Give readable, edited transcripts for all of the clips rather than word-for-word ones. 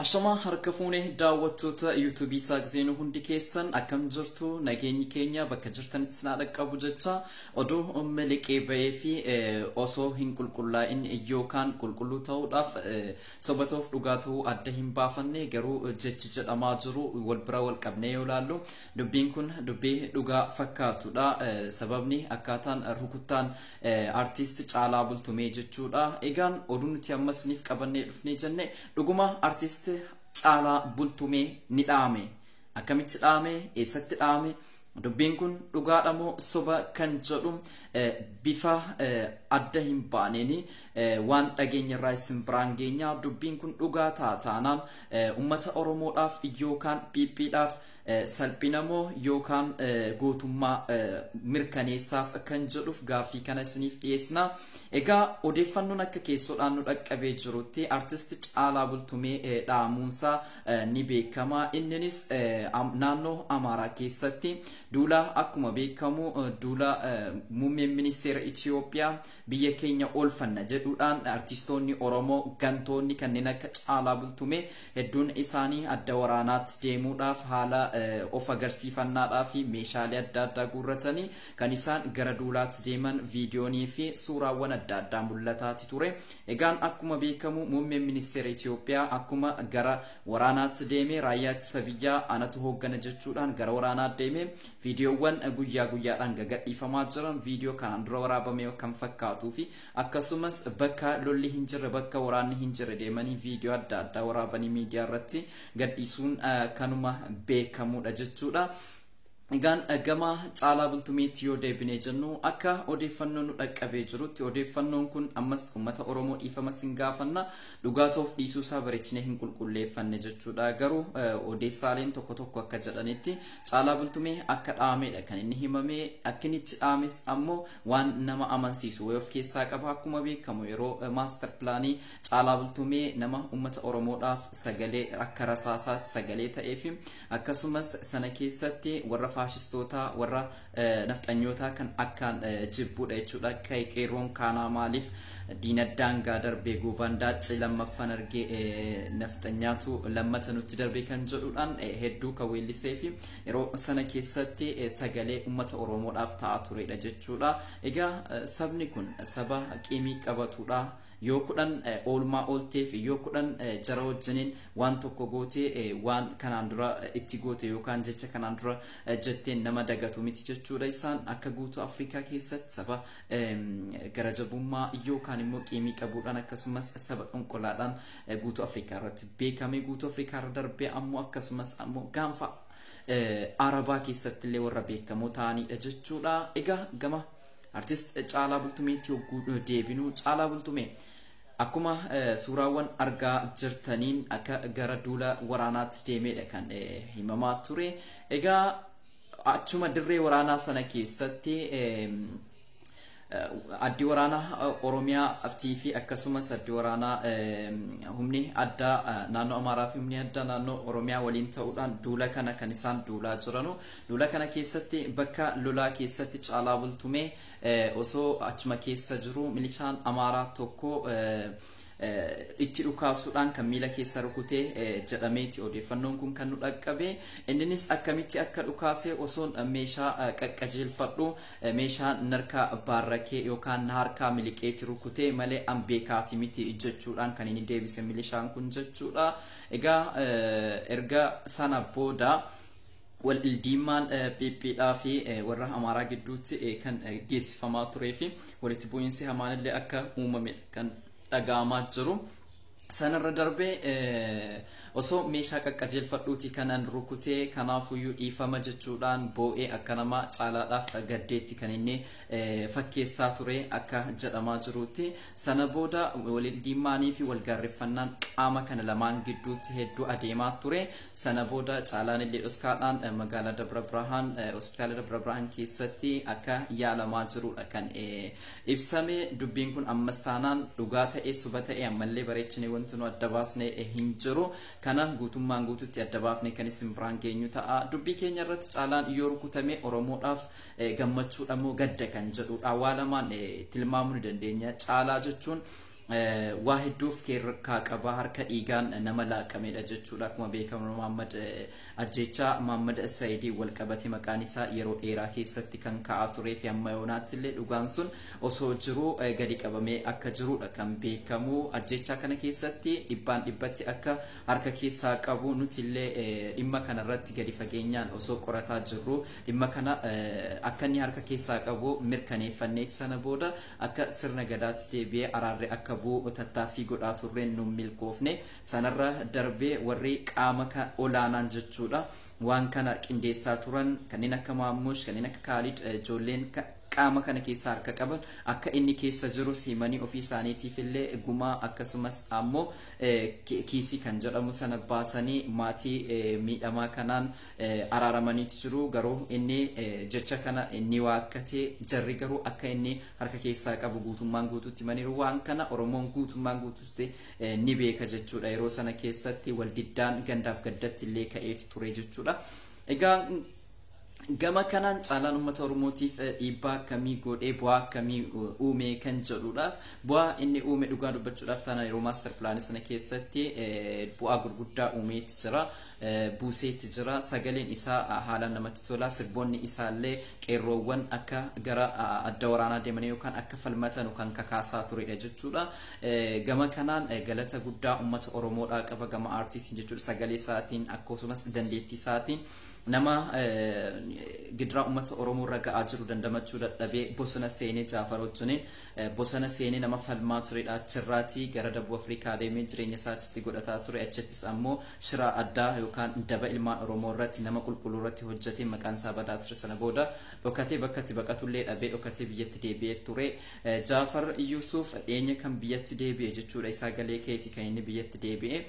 Ashama harka fuunee daawwattoota YouTube saaqzeenu hundi keessan akkam jirtu nageenyi keenya bakka jirtanitti sinaa dhaqqabu jecha oduu miliqee ba'ee fi osoo hin qulqullaa'in yookaan qulqulluu ta'uudhaaf sobatoof dhugaa ta'uu adda hin baafanne garuu jechi jedhamaa jiru wal bira wal qabnee yoo ilaallu dubbiin kun dubbii dhugaa fakkaatudha. Sababni akkaataan rukuttaan artiist Caalaa Bultumee jechuudha. Egaan oduu nuti ammasniif qabannee dhufnee jenne dhuguma artiist Caalaa Bultumee ni dhaame. Akkamitti dhaame? Eessatti dhaame? Dubbiin kun dhugaadha moo soba kan jedhu bifa adda hin baaneeni waan dhageenya irraa isin biraan geenya. Dubbiin kun dhugaa taanaan ummata Oromoodhaaf yookaan Phiphiidhaaf salphina moo yookaan gootummaa mirkaneessaaf kan jedhuuf gaaffii kana isiniif dhiyeessina. Egaa odeeffannoon akka keessoodhaan nu dhaqqabee jirutti artiist Caalaa Bultumee dhaamuunsaa ni beekama. Innis naannoo Amaaraa keessatti duula akkuma beekamu duula muummeen ministeera Itoophiyaa biyya keenya oolfanna jedhuudhaan artistoonni Oromoo gantoonni kanneen akka Caalaa Bultumee hedduun isaanii adda waraanaatti deemuudhaaf haala of agarsiifannaadhaaf meeshaalee adda addaa guurratanii kan isaan gara duulaatti deeman viidiyoonii fi suuraawwan adda addaa mul'ataati ture. Egaan akkuma beekamu muummeen ministeera Itoophiyaa akkuma gara waraanaatti deeme raayyaa ittisa biyyaa anatu hooggana jechuudhaan gara waraanaatti deeme viidiyoowwan guyyaa guyyaadhaan gadhiifamaa jiran viidiyoo kanaan dura waraabame kan fakkaatuu fi akkasumas bakka lolli hin jirre bakka waraanni hin jirre deemanii viidiyoo adda addaa waraabanii miidiyaa irratti gadhiisuun kanuma beekamudha jechuudha. Egaan gama Caalaa Bultumeetti yoo deebinee jennu akka odeeffannoon nu dhaqqabee jirutti odeeffannoon kun ammas uummata Oromoo dhiifama sin gaafanna dhugaa ta'uuf dhiisuu isaa bareechinee hin qulqulleeffanne jechuudha. Garuu odeessaaleen tokko tokko akka jedhanitti Caalaa Bultumee akka dhaamedha kan inni himame. Akka inni itti dhaames ammoo waan nama amansiisu of keessaa qaba. Akkuma beekamu yeroo maaster pilaanii Caalaa Bultumee nama uummata Oromoodhaaf sagalee akka rasaasaatti sagalee ta'ee fi akkasumas sana keessatti warra faashistoota warra nafxanyootaa kan akkaan jibbuudha jechuudha. Qeerroon kaanaa maaliif diinaddaan gaa darbee goobaan daacii lammaffaan argee nafxanyaatu lammata nutti darbee kan jedhuudhaan hedduu kan weellisee fi yeroo sana keessatti sagalee uummata Oromoodhaaf ta'aa turedha jechuudha. Egaa sabni kun saba qiimii qabatudha. Yoo kudhan oolmaa oolteef yoo kudhan jara wajjiniin waan tokko gootee waan kanaan dura itti goote yookaan jecha kanaan dura jetteen nama dagatu miti jechuudha. Isaan akka guutuu Afrikaa keessatti saba gara jabummaa yookaan immoo qiimii qabuudhaan akkasumas saba qonqolaadhaan guutuu Afrikaa irratti beekame. Guutuu Afrikaa irra darbee ammoo akkasumas ammoo gaanfa Arabaa keessatti illee warra beekamoo ta'anidha jechuudha. Egaa gama artist Caalaa Bultumeetti yogguu deebinu Caalaa Bultumee akkuma suuraawwan argaa jirtaniin akka gara duula waraanaatti deemedha kan himamaa ture. Egaa achuma dirree waraanaa sana keessatti addi waraanaa Oromiyaa aftii fi akkasumas addi waraanaa humni addaa naannoo Amaaraa fi humni addaa naannoo Oromiyaa waliin ta'uudhaan duula kana kan isaan duulaa jiranu. Duula kana keessatti bakka lolaa keessatti Caalaa Bultumee osoo achuma keessa jiru milishaan Amaaraa tokko itti dhukaasuudhaan kan miila keessa rukutee jedhameeti odeeffannoon kun kan nu dhaqqabe. Innis akkamitti akka dhukaasee osoo meeshaa qaqqajeelfadhu meeshaa narka baarrakee yookaan harkaa miliqeetti rukutee malee an beekaati miti jechuudhaan kan inni deebise milishaan kun jechuudha. Egaa erga sana booda wal ildiimaan Phiphiidhaa fi warra Amaaraa gidduutti kan geessifamaa turee fi walitti bu'iinsi hamaan illee akka uumame kan dhaga'amaa jiru. Sanarra darbee osoo meeshaa qaqqajeelfadhuuti kanan rukutee kanaafuyyuu dhiifama jechuudhaan boo'ee akka nama Caalaadhaaf gaddeetti kan inni fakkeessaa ture akka jedhamaa jirutti. Sana booda walildiimaanii fi walgaarreffannaan qaama kana lamaan gidduutti hedduu adeemaa ture. Sana booda Caalaan illee dhuskaadhaan magaalaa Dabra Birhaan hospitaala Dabra Birhaan keessatti akka yaalamaa jirudha kan ibsame. Dubbiin kun ammas taanaan dhugaa ta'ee suba ta'ee ammallee bareechinee wanti nu adda baasne hin jiru. Kana guutummaan guututti adda baafne kan isin biraan geenyu ta'a. Dubbii keenya irratti Caalaan yoo rukutame Oromoodhaaf gammachuudha moo gadda kan jedhudha. Waa lamaan tilmaamuu ni dandeenya. Caalaa jechuun waa hedduuf keerkaa qaba harka dhiigaan nama laaqamedha jechuudha akkuma beekamu Muhammad ajjecha Muhammad Sayyidii wal qabate maqaan isaa yeroo dheeraa keessatti kan ka'aa turee fi amma yoonaatti illee dhugaan sun osoo jiru gadi qabamee akka jirudha kan beekamu ajjecha kana keessatti dhibbaan dhibbatti akka harka keessaa qabu nuti illee dhimma kana irratti gadi fageenyaan osoo qorataa jirru dhimma kana akka inni harka keessaa qabu mirkaneeffannee sana booda akka sirna gadaatti deebi'ee araarri akka bu'u tattaaffii godhaa turreen nu milkoofne sanarra darbee warri qaama olaanaan jechuudha waan kana qindeessaa turan kanneen akka Maamush kanneen akka Khalid ijoolleen qaama kana keessa harka qaban akka inni keessa jiru simanii ofii isaaniitiif illee gumaa akkasumas ammoo kiisii kan jedhamu sana baasanii maatii miidhamaa kanaan araaramanii jiru garuu inni jecha kana inni waakkatee jarri garuu akka inni harka keessaa qabu guutummaan guutuutti maniru waan kana Oromoon guutummaan guutuutti ni beeka jechuudha yeroo sana keessatti waldiddaan gandaaf gaddatti illee ka'eeti ture jechuudha egaa gama kanaan caalaan uummata Oromootiif dhiibbaa akkamii godhee bu'aa akkamii uume kan jedhuudhaaf bu'aa inni uume dhugaa dubbachuudhaaf taana yeroo maaster pilaanii sana keessatti bu'aa gurguddaa uumeetti jira buuseetti jira sagaleen isaa haalaan namatti tola sirboonni isaallee qeerroowwan akka gara adda waraanaa deemanii yookaan akka falmatan kan kakaasaa turedha jechuudha gama kanaan galata guddaa uummata Oromoodhaa qaba gama aartiitiin jechuudha sagalee isaatiin akkasumas dandeettii isaatiin nama gidraa uummata Oromoo irra ga'aa jiru dandamachuu dadhabee bosona seenee Jaafar wajjin bosona seenee nama falmaa turedha achirraatii gara Dabuu Afrikaa deemee jireenya isaatti godhataa ture achittis ammoo shira addaa yookaan daba ilmaan Oromoo irratti nama qulqulluu irratti hojjetee maqaan isaa badaa ture sana booda dhokatee bakka itti baqatullee dhabee dhokatee biyyatti deebi'ee ture Jaafar Yusuf dhiyeenya kan biyyatti deebi'e jechuudha isaa galee keetii kan inni biyyatti deebi'e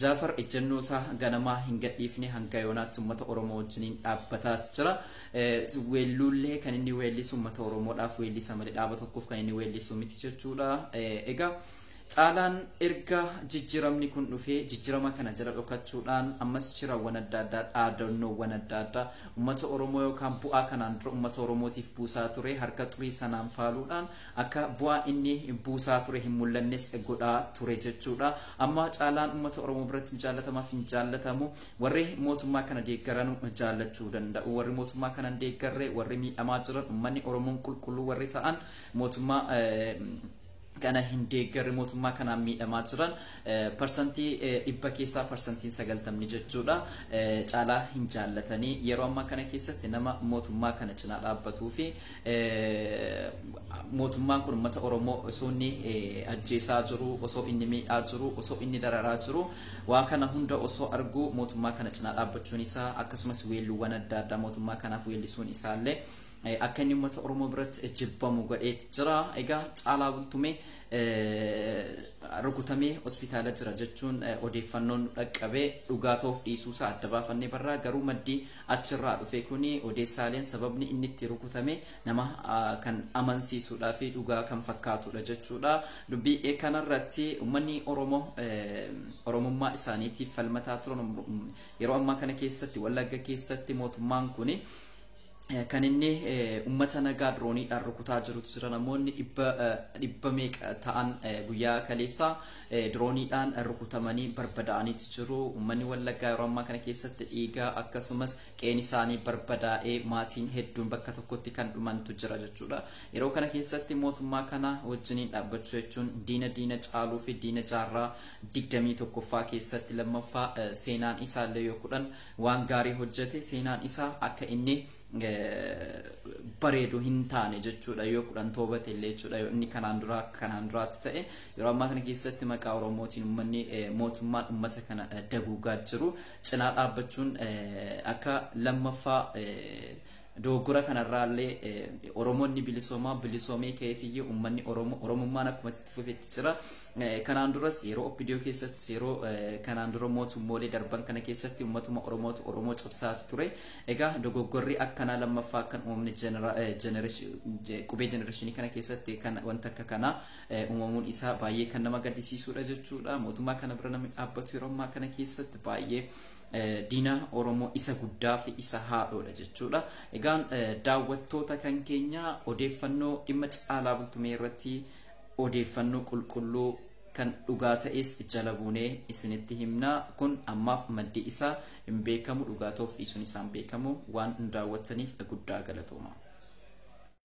Jaafar ejjennoo isaa ganamaa hin gadhiifne hanga yoonaatti uummata Oromoo wajjin dhaabbataa jira weelluullee kan inni weellisu uummata Oromoodhaaf weellisa malee dhaaba tokkoof kan inni weellisu miti jechuudha egaa caalaan erga jijjiiramni kun dhufee jijjiirama kana jala dhokachuudhaan ammas shirawwan adda addaa dhaadannoowwan adda addaa uummata Oromoo yookaan bu'aa kanaan dura uummata Oromootiif buusaa ture harka xurii sanaan faaluudhaan akka bu'aa inni buusaa ture hin mul'annes godhaa ture jechuudha amma caalaan uummata Oromoo biratti jaallatamaaf hin jaallatamu warri mootummaa kana deeggaran jaallachuu danda'u warri mootummaa kana deeggarre warri miidhamaa jiran uummanni Oromoon qulqulluu warri ta'an mootummaa kana hin deeggarre mootummaa kanaan miidhamaa jiran parsantii dhibba keessaa parsantiin 90 jechuudha caalaa hin jaallatanii yeroo ammaa kana keessatti nama mootummaa kana cinaa dhaabbatuu fi mootummaan kun uummata Oromoo osoo inni ajjeesaa jiru osoo inni miidhaa jiru osoo inni dararaa jiru waa kana hunda osoo argu mootummaa kana cinaa dhaabbachuun isaa akkasumas weelluuwwan adda addaa mootummaa kanaaf weellisuun isaallee akka inni uummata Oromoo biratti jibbamu godheetti jira egaa caalaa bultumee rukutamee hospitaala jira jechuun odeeffannoon dhaqqabee dhugaatoof dhiisuusaa adda baafannee barraa garuu maddii achirraa dhufe kuni odeessaaleen sababni inni itti rukutame nama kan amansiisuudhaa fi dhugaa kan fakkaatudha jechuudha dubbii kanarratti uummanni Oromoo Oromummaa isaaniitiif falmataa turan yeroo ammaa kana keessatti Wallagga keessatti mootummaan kuni kan inni ummata nagaa drooniidhaan rukutaa jirutu jira namoonni dhibba meeqa ta'an guyyaa kaleessa drooniidhaan rukutamanii barbadaa'anii jiru ummanni Wallaggaa yeroo ammaa kana keessatti dhiigaa akkasumas qeen isaanii barbadaa'ee maatiin hedduun bakka tokkotti kan dhumantu jira jechuudha yeroo kana keessatti mootummaa kana wajjiniin dhaabbachuu jechuun diina caaluu fi diina jaarraa 21ffaa keessatti lammaffaa seenaan isaallee yoo kudhan waan gaarii hojjete seenaan isaa akka inni bareedu hin taane jechuudha yoo kudhan toobate illee jechuudha yoo inni kanaan duraatti ta'e yeroo ammaa kana keessatti maqaa Oromootiin uummanni mootummaan uummata kana daguugaa jiru cinaa dhaabbachuun akka lammaffaa doogora kanarraallee Oromoonni bilisoomee keetii uummanni Oromummaan akkuma itti fufetti jira kanaan duras yeroo OPDO keessatti yeroo kanaan dura mootummoolee darban kana keessatti uummatuma Oromoo cabsaati ture egaa dogoggorri akkanaa lammaffaa kan uumamni qubee jenereeshinii kana keessatti kan wanta akka kana uumamuun isaa baay'ee kan nama gaddisiisudha jechuudha mootummaa kana bira namni dhaabbatu yeroo ammaa kana keessatti baay'ee diina Oromoo isa guddaa fi isa haadhoodha jechuudha egaan daawwattoota kan keenya odeeffannoo dhimma caalaa bultumee irratti odeeffannoo qulqulluu kan dhugaa ta'es jala buunee isinitti himna. Kun ammaaf maddi isaa hin beekamu, dhugaa ta'uuf dhiisuun isaan beekamu. Waan daawwattaniif guddaa galatooma.